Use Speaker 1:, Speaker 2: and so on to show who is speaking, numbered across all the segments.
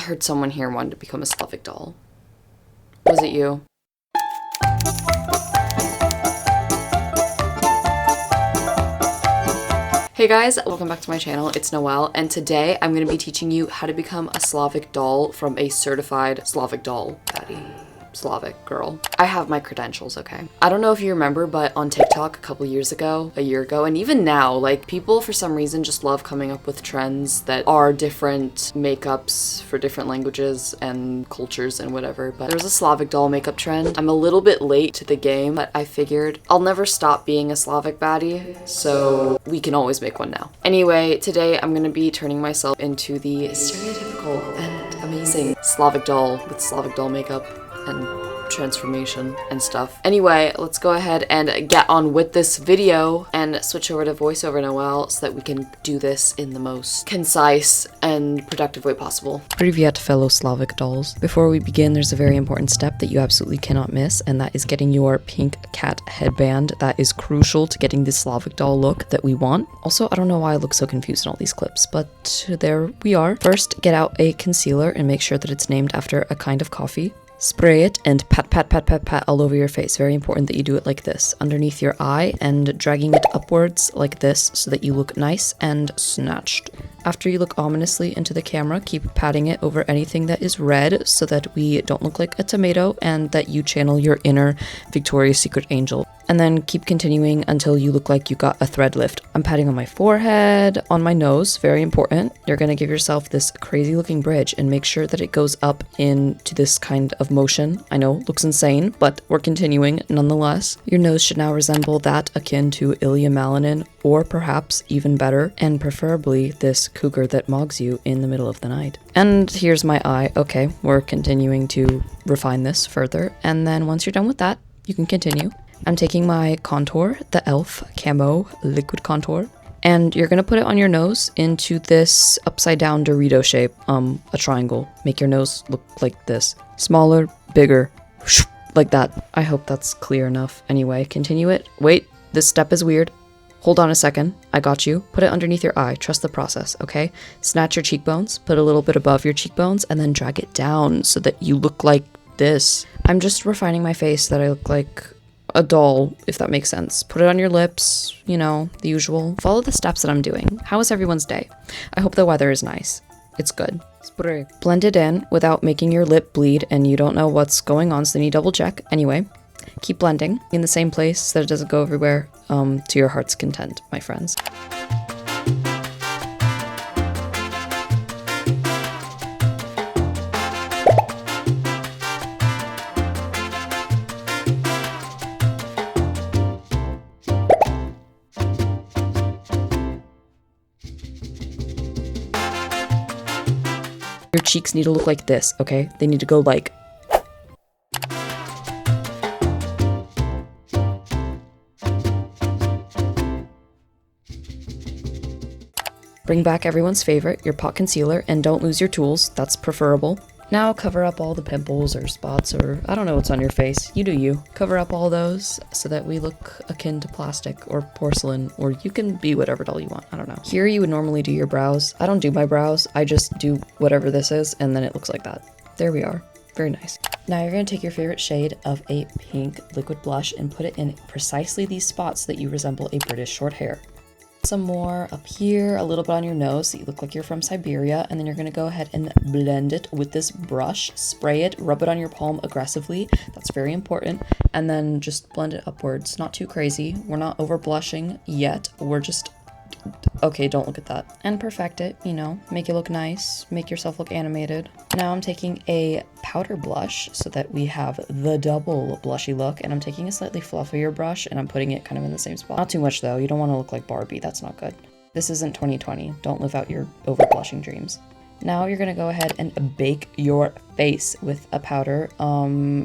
Speaker 1: heard someone here wanted to become a Slavic doll. Was it you? Hey guys, welcome back to my channel. It's Noelle, and today I'm going to be teaching you how to become a Slavic doll from a certified Slavic doll patty. Slavic girl. I have my credentials, okay? I don't know if you remember, but on TikTok a year ago, and even now, like, people for some reason just love coming up with trends that are different makeups for different languages and cultures and whatever. But there's a Slavic doll makeup trend. I'm a little bit late to the game, but I figured I'll never stop being a Slavic baddie, so we can always make one now. Anyway, today I'm gonna be turning myself into the stereotypical and amazing Slavic doll with Slavic doll makeup and transformation and stuff. Anyway, let's go ahead and get on with this video and switch over to voiceover Noelle so that we can do this in the most concise and productive way possible.
Speaker 2: Privyet, fellow Slavic dolls. Before we begin, there's a very important step that you absolutely cannot miss, and that is getting your pink cat headband. That is crucial to getting the Slavic doll look that we want. Also, I don't know why I look so confused in all these clips, but there we are. First, get out a concealer and make sure that it's named after a kind of coffee. Spray it and pat, pat, pat, pat, pat all over your face. Very important that you do it like this, underneath your eye, and dragging it upwards like this so that you look nice and snatched. After you look ominously into the camera, keep patting it over anything that is red so that we don't look like a tomato and that you channel your inner Victoria's Secret angel. And then keep continuing until you look like you got a thread lift. I'm patting on my forehead, on my nose, very important. You're gonna give yourself this crazy looking bridge and make sure that it goes up into this kind of motion. I know, looks insane, but we're continuing nonetheless. Your nose should now resemble that akin to Ilya Malinin, or perhaps even better, and preferably this cougar that mogs you in the middle of the night. And here's my eye. Okay, we're continuing to refine this further. And then once you're done with that, you can continue. I'm taking my contour, the e.l.f. Camo Liquid Contour, and you're gonna put it on your nose into this upside down Dorito shape, a triangle. Make your nose look like this. Smaller, bigger, like that. I hope that's clear enough. Anyway, continue it. Wait, this step is weird. Hold on a second. I got you. Put it underneath your eye. Trust the process, okay? Snatch your cheekbones, put a little bit above your cheekbones, and then drag it down so that you look like this. I'm just refining my face so that I look like a doll, if that makes sense. Put it on your lips, you know, the usual. Follow the steps that I'm doing. How is everyone's day? I hope the weather is nice. It's good. Spray. Blend it in without making your lip bleed, and you don't know what's going on, so then you double check. Anyway, keep blending in the same place so that it doesn't go everywhere, to your heart's content, my friends. Your cheeks need to look like this, okay? They need to go like... Bring back everyone's favorite, your pot concealer, and don't lose your tools. That's preferable. Now cover up all the pimples or spots or I don't know what's on your face. You do you. Cover up all those so that we look akin to plastic or porcelain, or you can be whatever doll you want. I don't know. Here you would normally do your brows. I don't do my brows. I just do whatever this is and then it looks like that. There we are. Very nice. Now you're going to take your favorite shade of a pink liquid blush and put it in precisely these spots so that you resemble a British short hair. Some more up here, a little bit on your nose so you look like you're from Siberia, and then you're going to go ahead and blend it with this brush, spray it, rub it on your palm aggressively. That's very important. And then just blend it upwards. Not too crazy. We're not over blushing yet. We're just... Okay, don't look at that. And perfect it, you know, make it look nice, make yourself look animated. Now I'm taking a powder blush so that we have the double blushy look, and I'm taking a slightly fluffier brush and I'm putting it kind of in the same spot. Not too much though, you don't want to look like Barbie, that's not good. This isn't 2020, don't live out your over blushing dreams. Now you're gonna go ahead and bake your face with a powder.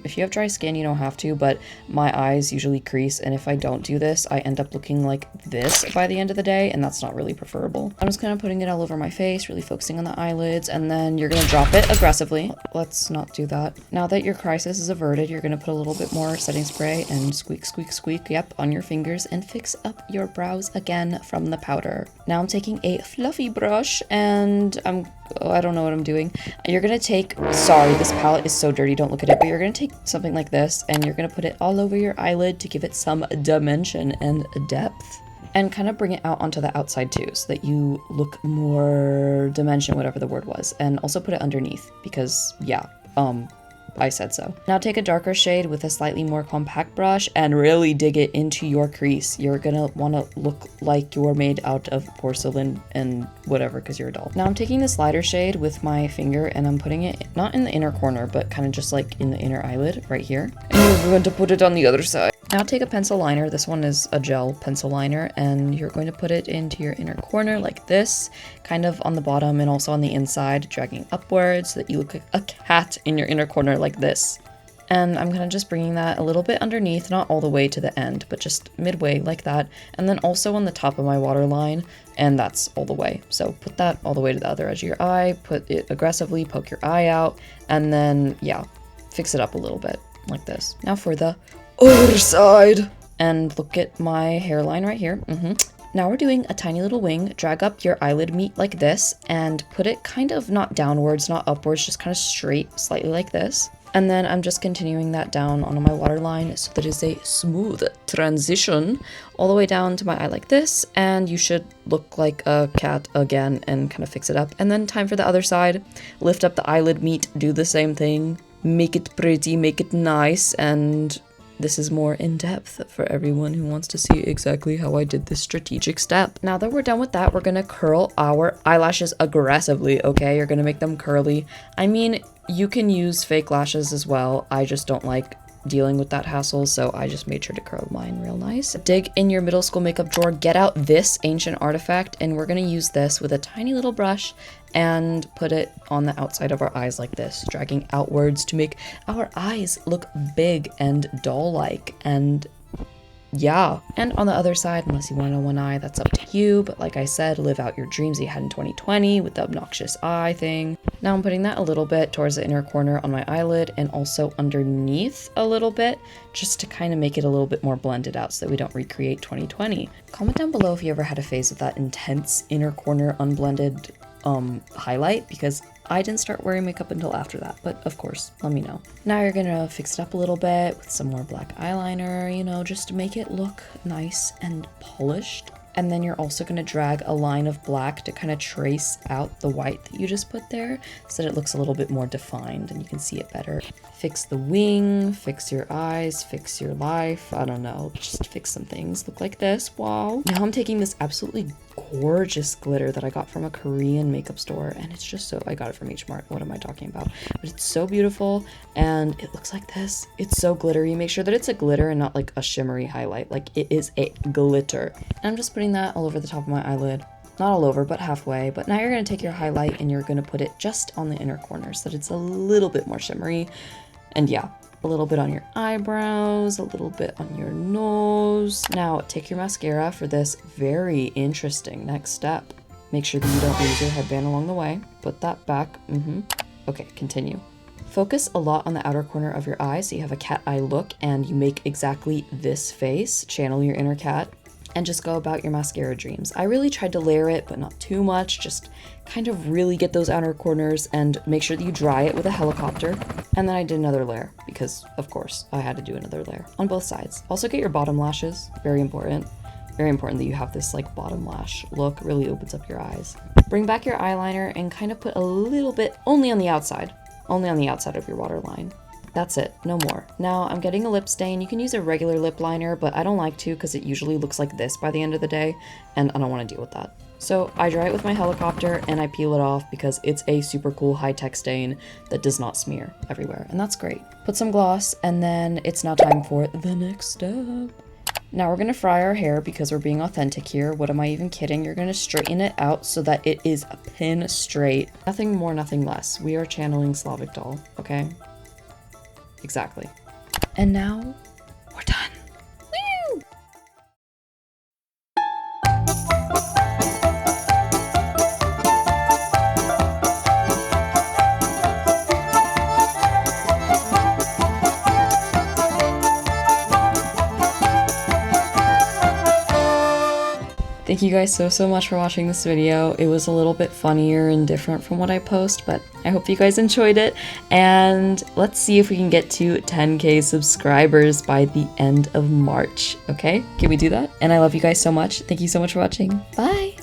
Speaker 2: If you have dry skin, you don't have to, but my eyes usually crease, and if I don't do this, I end up looking like this by the end of the day, and that's not really preferable. I'm just kind of putting it all over my face, really focusing on the eyelids, and then you're gonna drop it aggressively. Let's not do that. Now that your crisis is averted, you're gonna put a little bit more setting spray and squeak, squeak, squeak, yep, on your fingers, and fix up your brows again from the powder. Now I'm taking a fluffy brush, and I don't know what I'm doing. You're gonna take, sorry, this palette is so dirty, don't look at it, but you're gonna take something like this, and you're gonna put it all over your eyelid to give it some dimension and depth. And kind of bring it out onto the outside too, so that you look more dimension, whatever the word was. And also put it underneath, because yeah, I said so. Now take a darker shade with a slightly more compact brush and really dig it into your crease. You're gonna wanna look like you're made out of porcelain and whatever, because you're a doll. Now I'm taking this lighter shade with my finger and I'm putting it not in the inner corner, but kind of just like in the inner eyelid right here. And you're going to put it on the other side. Now take a pencil liner, this one is a gel pencil liner, and you're going to put it into your inner corner like this, kind of on the bottom and also on the inside, dragging upwards so that you look like a cat in your inner corner like this. And I'm kind of just bringing that a little bit underneath, not all the way to the end, but just midway like that. And then also on the top of my waterline, and that's all the way. So put that all the way to the other edge of your eye, put it aggressively, poke your eye out, and then, yeah, fix it up a little bit like this. Now for the other side. And look at my hairline right here. Now we're doing a tiny little wing. Drag up your eyelid meat like this and put it kind of not downwards, not upwards, just kind of straight, slightly like this. And then I'm just continuing that down onto my waterline so that it's a smooth transition all the way down to my eye like this. And you should look like a cat again and kind of fix it up. And then time for the other side. Lift up the eyelid meat, do the same thing. Make it pretty, make it nice, and this is more in depth for everyone who wants to see exactly how I did this strategic step. Now that we're done with that, we're gonna curl our eyelashes aggressively, okay? You're gonna make them curly. I mean, you can use fake lashes as well. I just don't like dealing with that hassle, so I just made sure to curl mine real nice. Dig in your middle school makeup drawer, get out this ancient artifact, and we're gonna use this with a tiny little brush and put it on the outside of our eyes like this, dragging outwards to make our eyes look big and doll-like. And yeah, and on the other side, unless you want to know one eye, that's up to you, but like I said, live out your dreams that you had in 2020 with the obnoxious eye thing. Now I'm putting that a little bit towards the inner corner on my eyelid and also underneath a little bit, just to kind of make it a little bit more blended out so that we don't recreate 2020. Comment down below if you ever had a phase with that intense inner corner unblended highlight, because I didn't start wearing makeup until after that, but of course, let me know. Now you're gonna fix it up a little bit with some more black eyeliner, you know, just to make it look nice and polished. And then you're also gonna drag a line of black to kind of trace out the white that you just put there so that it looks a little bit more defined and you can see it better. Fix the wing, fix your eyes, fix your life, I don't know, just fix some things. Look like this, wow. Now I'm taking this absolutely gorgeous glitter that I got from a Korean makeup store, and it's just so, I got it from H Mart, what am I talking about? But it's so beautiful and it looks like this. It's so glittery. Make sure that it's a glitter and not like a shimmery highlight, like it is a glitter. And I'm just putting that all over the top of my eyelid. Not all over, but halfway. But now you're gonna take your highlight and you're gonna put it just on the inner corner so that it's a little bit more shimmery. And yeah, a little bit on your eyebrows, a little bit on your nose. Now take your mascara for this very interesting next step. Make sure that you don't lose your headband along the way. Put that back, Okay, continue. Focus a lot on the outer corner of your eye so you have a cat eye look and you make exactly this face. Channel your inner cat and just go about your mascara dreams. I really tried to layer it, but not too much. Just kind of really get those outer corners and make sure that you dry it with a helicopter. And then I did another layer because, of course, I had to do another layer on both sides. Also get your bottom lashes, very important. Very important that you have this like bottom lash look, really opens up your eyes. Bring back your eyeliner and kind of put a little bit only on the outside of your waterline. That's it, no more. Now I'm getting a lip stain. You can use a regular lip liner, but I don't like to because it usually looks like this by the end of the day, and I don't want to deal with that. So I dry it with my helicopter and I peel it off because it's a super cool high-tech stain that does not smear everywhere, and that's great. Put some gloss, and then it's now time for the next step. Now we're gonna fry our hair because we're being authentic here. What am I even kidding? You're gonna straighten it out so that it is a pin straight. Nothing more, nothing less. We are channeling Slavic doll, okay? Exactly. And now we're done. Woo! Thank you guys so much for watching this video. It was a little bit funnier and different from what I post, but I hope you guys enjoyed it. And let's see if we can get to 10K subscribers by the end of March, okay? Can we do that? And I love you guys so much. Thank you so much for watching. Bye!